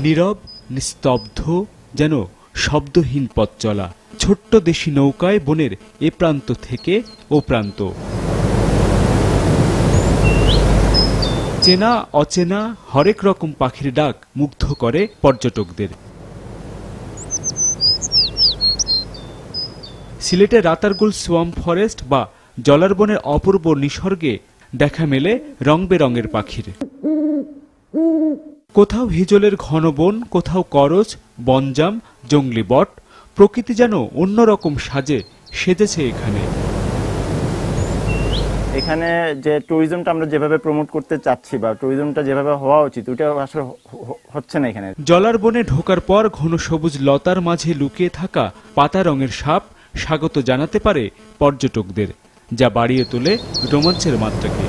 নীরব নিস্তব্ধ যেন শব্দহীন পথ চলা, ছোট্ট দেশি নৌকায় বনের এ প্রান্ত থেকে ও প্রান্ত। চেনা অচেনা হরেক রকম পাখির ডাক মুগ্ধ করে পর্যটকদের। সিলেটের রাতারগুল সোয়াম্প ফরেস্ট বা জলার বনের অপূর্ব নিসর্গে দেখা মেলে রং বেরঙের পাখির। কোথাও হিজলের ঘন বন, কোথাও করচ, বনজাম, জংলি বট, প্রকৃতি যেন অন্যরকম সাজে সেজেছে এখানে। এখানে যে ট্যুরিজমটা আমরা যেভাবে প্রমোট করতে চাচ্ছি বা ট্যুরিজমটা যেভাবে হওয়া উচিত ওটা আসলে হচ্ছে না এখানে। জলার বনে ঢোকার পর ঘন সবুজ লতার মাঝে লুকিয়ে থাকা পাতা রঙের সাপ স্বাগত জানাতে পারে পর্যটকদের, যা বাড়িয়ে তোলে রোমাঞ্চের মাত্রাকে।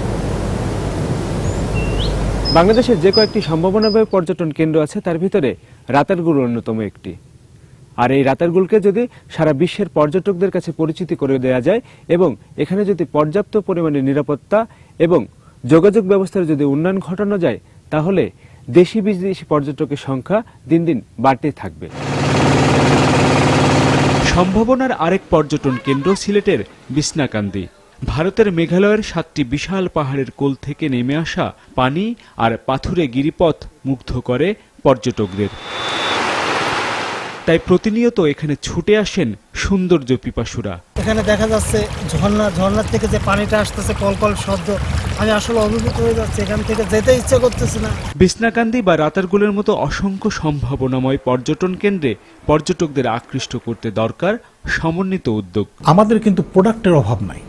বাংলাদেশের যে কয়েকটি সম্ভাবনাময় পর্যটন কেন্দ্র আছে তার ভিতরে রাতারগুল অন্যতম একটি। আর এই রাতারগুলকে যদি সারা বিশ্বের পর্যটকদের কাছে পরিচিতি করে দেওয়া যায় এবং এখানে যদি পর্যাপ্ত পরিমাণে নিরাপত্তা এবং যোগাযোগ ব্যবস্থার যদি উন্নয়ন ঘটানো যায়, তাহলে দেশি বিদেশি পর্যটকের সংখ্যা দিন দিন বাড়তে থাকবে। সম্ভাবনার আরেক পর্যটন কেন্দ্র সিলেটের বিছনাকান্দি। ভারতের মেঘালয়ের 7টি বিশাল পাহাড়ের কোল থেকে নেমে আসা পানি আর পাথুরে গিরিপথ মুগ্ধ করে পর্যটকদের। তাই প্রতিনিয়ত এখানে ছুটে আসেন সৌন্দর্য পিপাসুরা। এখানে দেখা যাচ্ছে ঝর্ণার থেকে যে পানিটা আসতেছে কলকল শব্দ, আমি আসলে অভিভূত হয়ে যাচ্ছে, এখান থেকে যেতে ইচ্ছা করতেছে না। বিছনাকান্দি বা রাতারগুলের মতো অসংখ্য সম্ভাবনাময় পর্যটন কেন্দ্রে পর্যটকদের আকৃষ্ট করতে দরকার সমন্বিত উদ্যোগ। আমাদের কিন্তু প্রোডাক্টের অভাব নাই,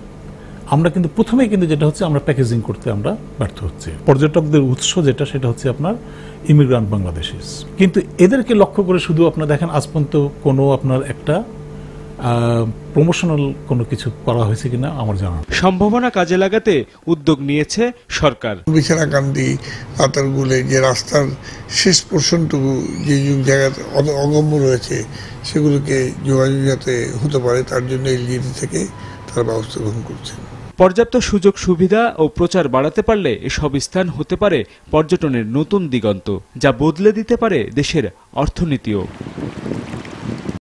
আমরা কিন্তু প্রথমেই কিন্তু যেটা হচ্ছে আমরা প্যাকেজিং করতে আমরা ব্যর্থ হচ্ছে। পর্যটকদের উৎস যেটা সেটা হচ্ছে আপনার ইমিগ্রান্ট বাংলাদেশিস, কিন্তু এদেরকে লক্ষ্য করে শুধু আপনার দেখেন আজ পর্যন্ত কোনো আপনার একটা প্রমোশনাল কোনো কিছু করা হয়েছে কিনা আমার জানা। সম্ভাবনা কাজে লাগাতে উদ্যোগ নিয়েছে সরকার। বিছনাকান্দি রাতারগুলে যে রাস্তার শেষ পোর্শনটুকু যে জায়গাতে অগম্য রয়েছে সেগুলোকে যোগাযোগ যাতে হতে পারে তার জন্য এলজিডি থেকে তার ব্যবস্থা গ্রহণ করছেন। পর্যাপ্ত সুযোগ সুবিধা ও প্রচার বাড়াতে পারলে এসব স্থান হতে পারে পর্যটনের নতুন দিগন্ত, যা বদলে দিতে পারে দেশের অর্থনীতিও।